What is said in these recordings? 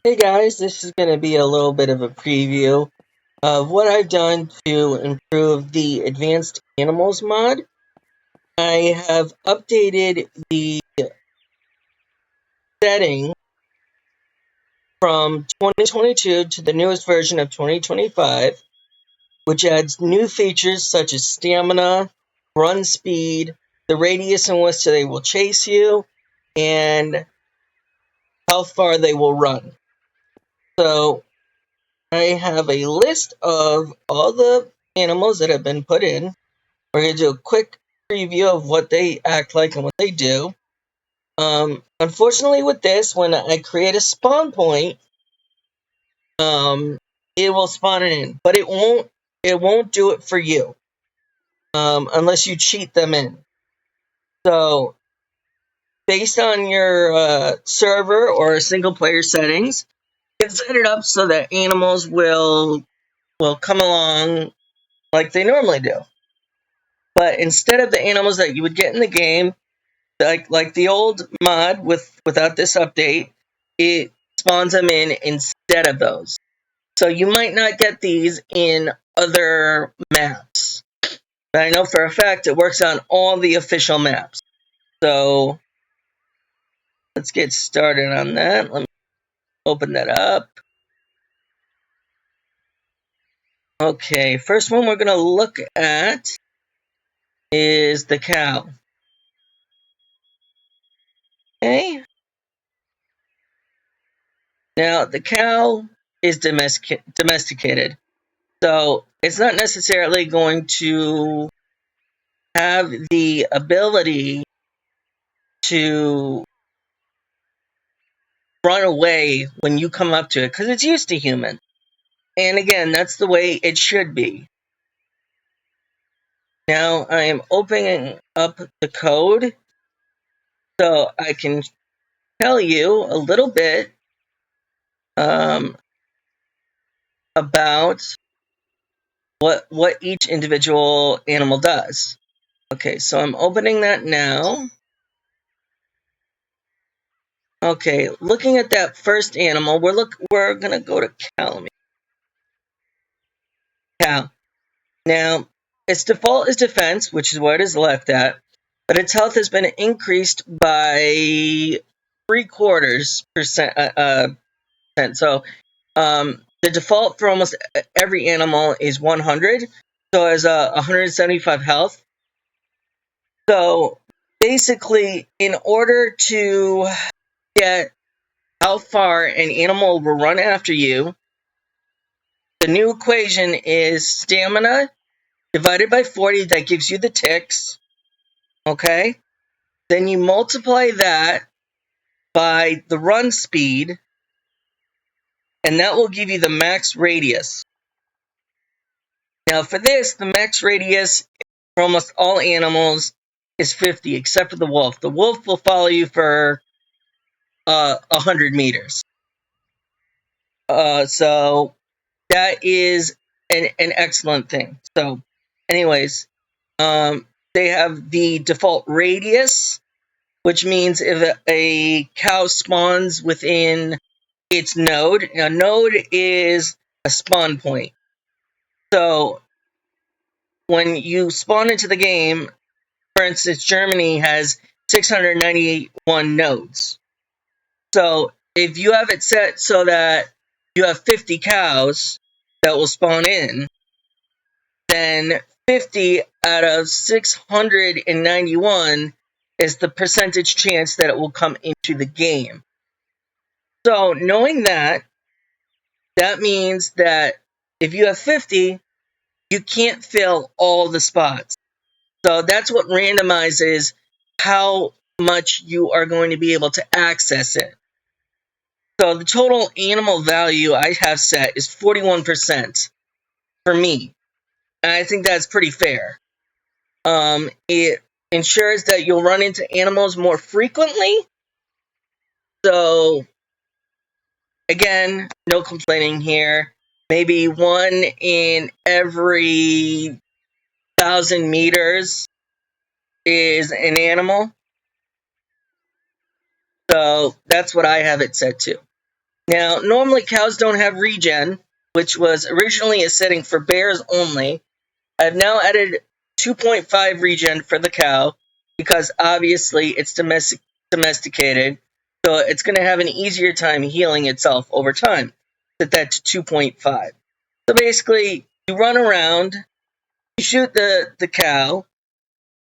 Hey guys, this is going to be a little bit of a preview of what I've done to improve the Advanced Animals mod. I have updated the setting from 2022 to the newest version of 2025, which adds new features such as stamina, run speed, the radius in which they will chase you, and how far they will run. So I have a list of all the animals that have been put in. We're going to do a quick preview of what they act like and what they do. Unfortunately, with this, when I create a spawn point, it will spawn it in, but it won't do it for you unless you cheat them in. So, based on your server or single player settings, you can set it up so that animals will come along like they normally do. But instead of the animals that you would get in the game, like the old mod without this update, it spawns them in instead of those. So you might not get these in other maps. But I know for a fact it works on all the official maps. So let's get started on that. Let me open that up. Okay, first one we're going to look at is the cow. Okay. Now, the cow is domesticated. So it's not necessarily going to have the ability to run away when you come up to it because it's used to humans. And again, that's the way it should be. Now I am opening up the code so I can tell you a little bit about what each individual animal does. Okay, so I'm opening that now. Okay, looking at that first animal, we're gonna go to cow. Cow. Now, its default is defense, which is what it is left at, but its health has been increased by 3/4%. So, the default for almost every animal is 100, so it has 175 health. So, basically, in order to get how far an animal will run after you, the new equation is stamina divided by 40. That gives you the ticks. Okay? Then you multiply that by the run speed, and that will give you the max radius. Now, for this, the max radius for almost all animals is 50, except for the wolf. The wolf will follow you for 100 meters. So that is an excellent thing. So, anyways, they have the default radius, which means if a cow spawns within its node, a node is a spawn point. So when you spawn into the game, for instance, Germany has 691 nodes. So if you have it set so that you have 50 cows that will spawn in, then 50 out of 691 is the percentage chance that it will come into the game. So knowing that means that if you have 50, you can't fill all the spots. So that's what randomizes how much you are going to be able to access it. So the total animal value I have set is 41% for me. And I think that's pretty fair. It ensures that you'll run into animals more frequently. So again, no complaining here. Maybe one in every 1,000 meters is an animal. So that's what I have it set to. Now, normally cows don't have regen, which was originally a setting for bears only. I've now added 2.5 regen for the cow because obviously it's domesticated, so it's going to have an easier time healing itself over time. Set that to 2.5. So basically, you run around, you shoot the cow,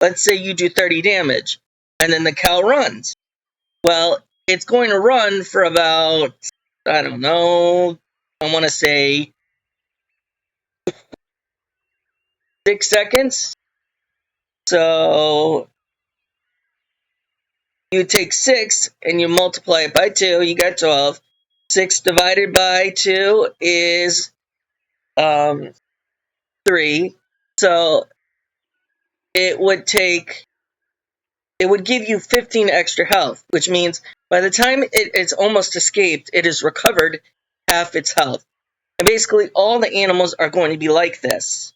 let's say you do 30 damage, and then the cow runs. Well, it's going to run for about, I don't know, I want to say 6 seconds. So you take 6 and you multiply it by 2, you got 12. 6 divided by 2 is 3. So it would give you 15 extra health, which means by the time it's almost escaped, it has recovered half its health. And basically, all the animals are going to be like this.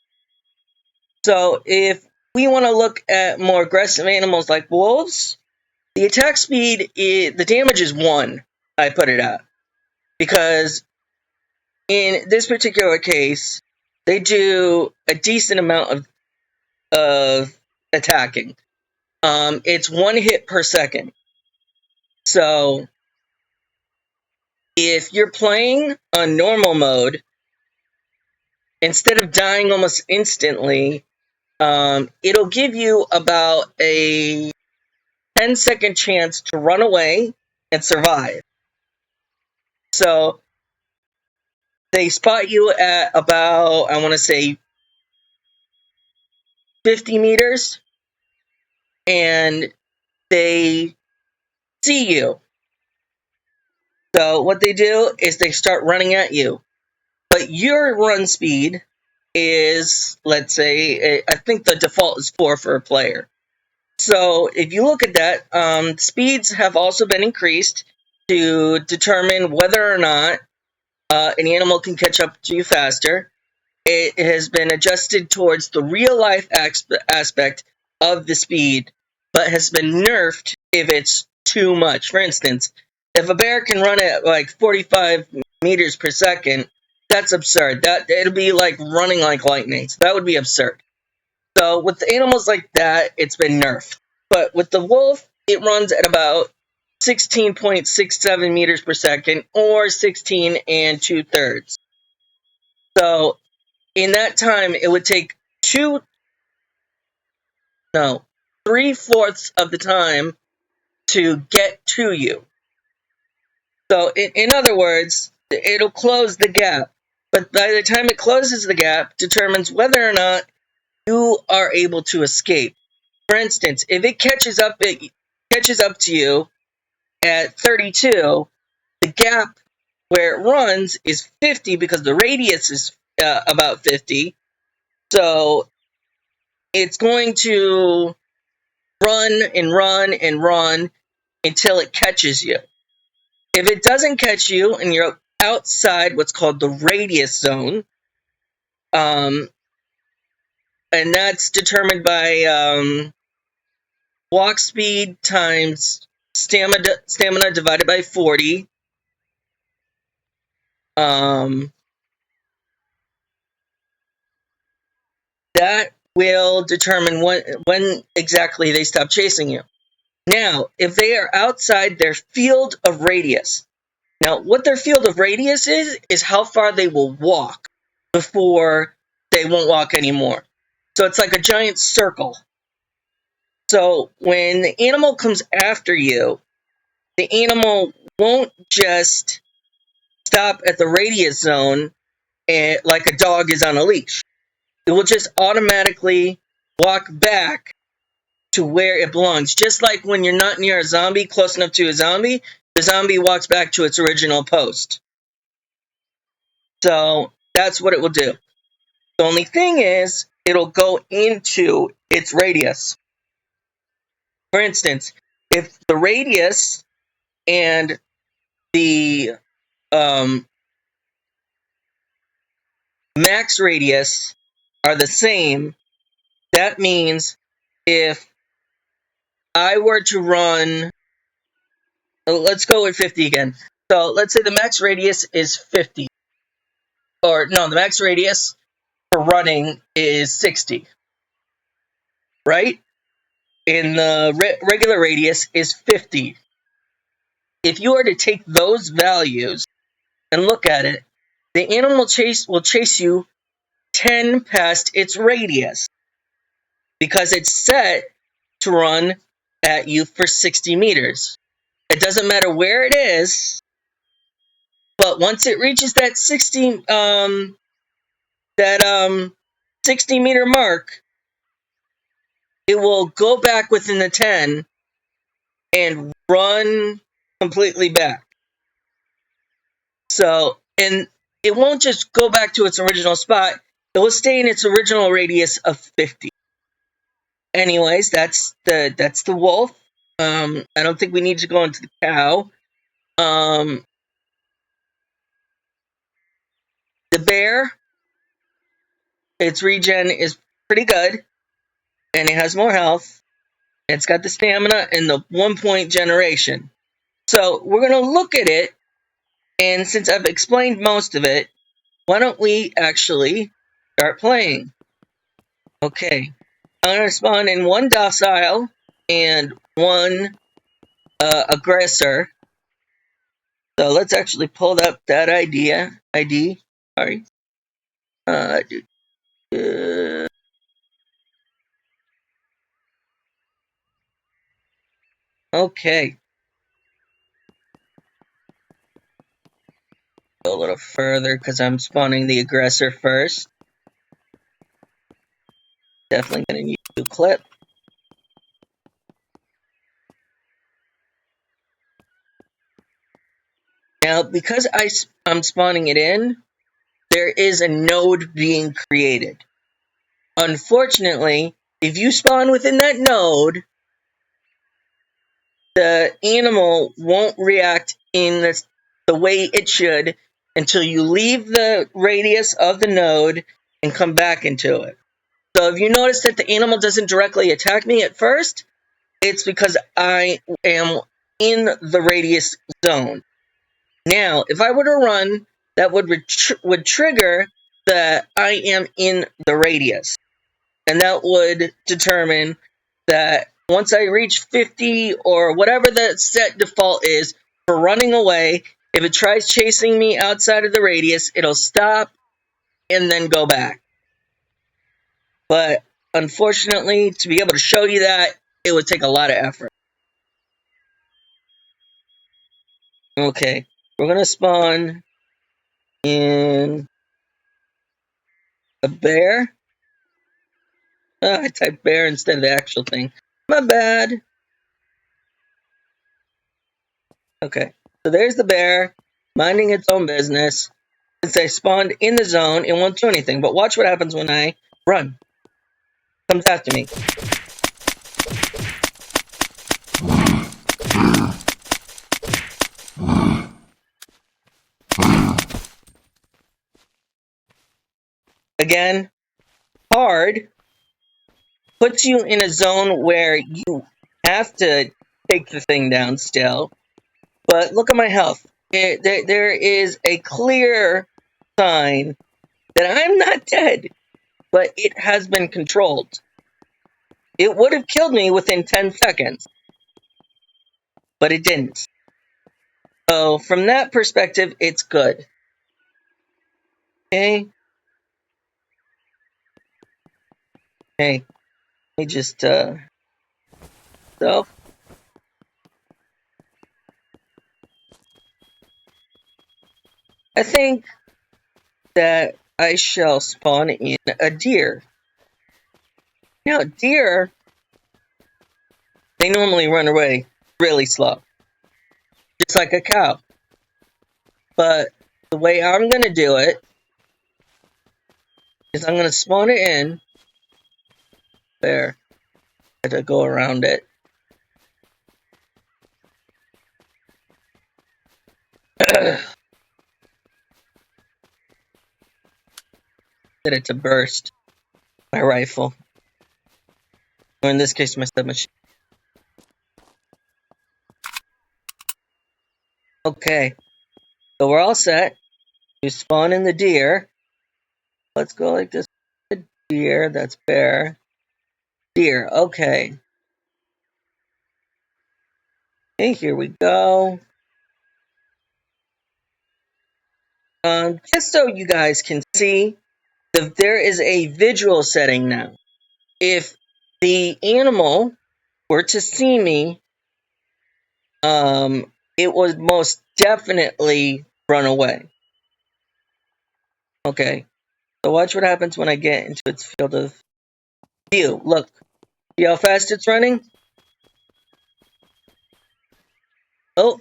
So if we want to look at more aggressive animals like wolves, the attack speed, the damage is 1, I put it at. Because in this particular case, they do a decent amount of attacking. It's 1 hit per second. So if you're playing on normal mode, instead of dying almost instantly, it'll give you about a 10-second chance to run away and survive. So they spot you at about, I want to say, 50 meters, and they see you. So what they do is they start running at you. But your run speed is, let's say, I think the default is 4 for a player. So if you look at that, speeds have also been increased to determine whether or not an animal can catch up to you faster. It has been adjusted towards the real life aspect of the speed, but has been nerfed if it's too much. For instance, if a bear can run at like 45 meters per second, that's absurd. That it'll be like running like lightning. So that would be absurd. So with animals like that, it's been nerfed. But with the wolf, it runs at about 16.67 meters per second, or 16 and 2/3. So in that time, it would take 3/4 of the time to get to you. So in other words, it'll close the gap. But by the time it closes the gap, determines whether or not you are able to escape. For instance, if it catches up to you at 32, the gap where it runs is 50 because the radius is about 50. So it's going to run and run and run until it catches you. If it doesn't catch you and you're outside what's called the radius zone, and that's determined by walk speed times stamina divided by 40. That will determine when exactly they stop chasing you. Now, if they are outside their field of radius, now what their field of radius is how far they will walk before they won't walk anymore. So it's like a giant circle. So when the animal comes after you, the animal won't just stop at the radius zone like a dog is on a leash. It will just automatically walk back to where it belongs. Just like when you're not near a zombie, close enough to a zombie, the zombie walks back to its original post. So that's what it will do. The only thing is, it'll go into its radius. For instance, if the radius and the max radius are the same, that means if I were to run, let's go with 50 again. So let's say the max radius is 50. Or no, the max radius for running is 60. Right? And the regular radius is 50. If you are to take those values and look at it, the animal will chase you 10 past its radius because it's set to run at you for 60 meters. It doesn't matter where it is, but once it reaches that 60 meter mark, it will go back within the 10 and run completely back. So, and it won't just go back to its original spot. It will stay in its original radius of 50. Anyways, that's the wolf. I don't think we need to go into the cow. The bear, its regen is pretty good, and it has more health. It's got the stamina and the 1-point generation. So we're going to look at it, and since I've explained most of it, why don't we actually start playing? Okay, I'm going to spawn in one docile and one aggressor. So let's actually pull up that ID. Sorry. Okay. Go a little further because I'm spawning the aggressor first. Definitely going to use a clip. Now, because I'm spawning it in, there is a node being created. Unfortunately, if you spawn within that node, the animal won't react in the way it should until you leave the radius of the node and come back into it. So if you notice that the animal doesn't directly attack me at first, it's because I am in the radius zone. Now, if I were to run, that would trigger that I am in the radius. And that would determine that once I reach 50 or whatever the set default is for running away, if it tries chasing me outside of the radius, it'll stop and then go back. But unfortunately, to be able to show you that, it would take a lot of effort. Okay, we're going to spawn in a bear. I typed bear instead of the actual thing. My bad. Okay, so there's the bear, minding its own business. Since I spawned in the zone, it won't do anything. But watch what happens when I run. It comes after me. Again, hard puts you in a zone where you have to take the thing down still. But look at my health. There is a clear sign that I'm not dead, but it has been controlled. It would have killed me within 10 seconds, but it didn't. So from that perspective, it's good. Okay. Hey, let me just, so. I think that I shall spawn in a deer. Now, deer, they normally run away really slow, just like a cow. But the way I'm going to do it is I'm going to spawn it in. There. I had to go around it. Get it to burst my rifle. Or in this case, my submachine. Okay. So we're all set. You spawn in the deer. Let's go like this. Deer, that's bear. Deer, okay. Okay, here we go. Just so you guys can see, there is a visual setting now. If the animal were to see me, it would most definitely run away. Okay, so watch what happens when I get into its field of view. Look, see how fast it's running? Oh,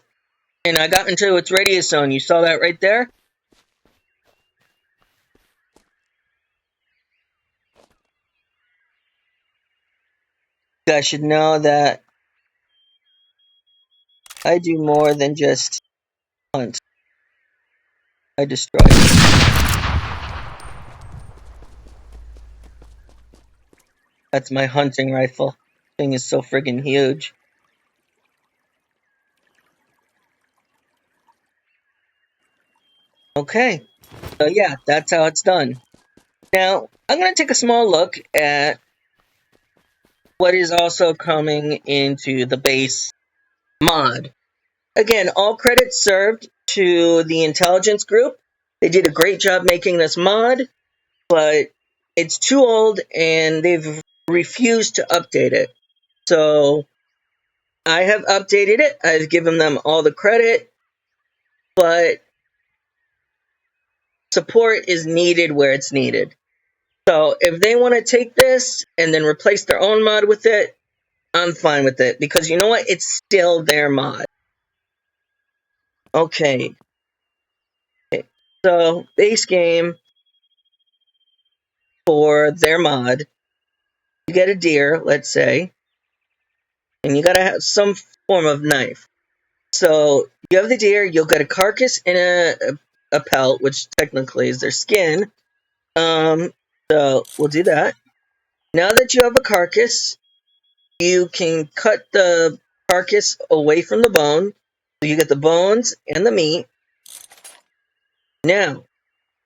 and I got into its radius zone. You saw that right there? You guys should know that I do more than just hunt. I destroy. That's my hunting rifle. Thing is so friggin' huge. Okay, so yeah, that's how it's done. Now, I'm going to take a small look at what is also coming into the base mod. Again, all credits served to the intelligence group. They did a great job making this mod, but it's too old and they've refused to update it. So I have updated it. I've given them all the credit, but support is needed where it's needed. So if they want to take this and then replace their own mod with it, I'm fine with it because you know what? It's still their mod. Okay. So base game for their mod, you get a deer, let's say, and you gotta have some form of knife. So you have the deer, you'll get a carcass and a pelt, which technically is their skin. So we'll do that. Now that you have a carcass, you can cut the carcass away from the bone. So you get the bones and the meat. Now,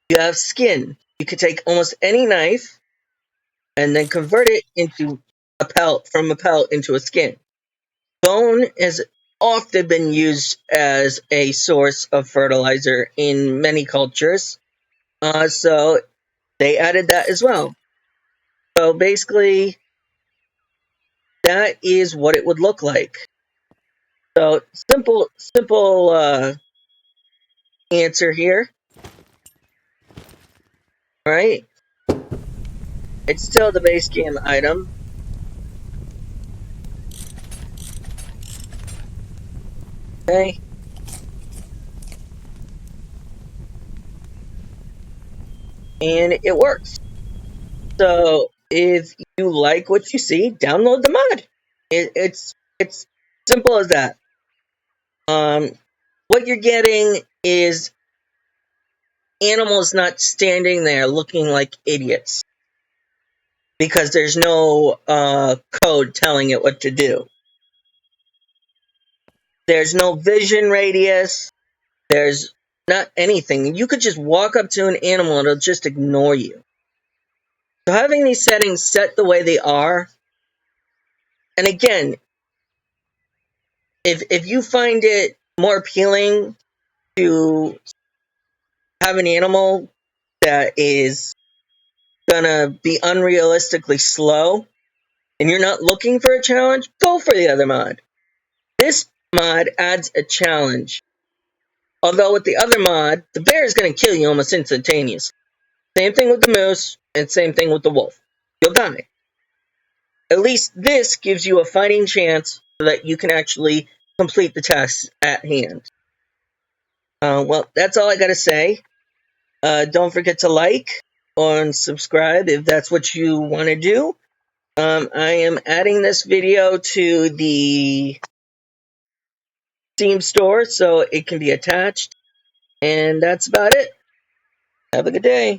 you have skin. You could take almost any knife and then convert it into a pelt, from a pelt into a skin. Bone has often been used as a source of fertilizer in many cultures. So they added that as well. So basically, that is what it would look like. So simple answer here, right? It's still the base game item. Okay. And it works. So if you like what you see, download the mod. It's simple as that. What you're getting is animals not standing there looking like idiots because there's no code telling it what to do. There's no vision radius. There's not anything. You could just walk up to an animal and it'll just ignore you. So having these settings set the way they are, and again, if you find it more appealing to have an animal that is gonna be unrealistically slow and you're not looking for a challenge, go for the other mod. This mod adds a challenge. Although with the other mod, the bear is gonna kill you almost instantaneously. Same thing with the moose, and same thing with the wolf. You'll die. At least this gives you a fighting chance so that you can actually complete the tasks at hand. Well, that's all I gotta say. Don't forget to like and subscribe if that's what you want to do. I am adding this video to the Steam store so it can be attached. And that's about it. Have a good day.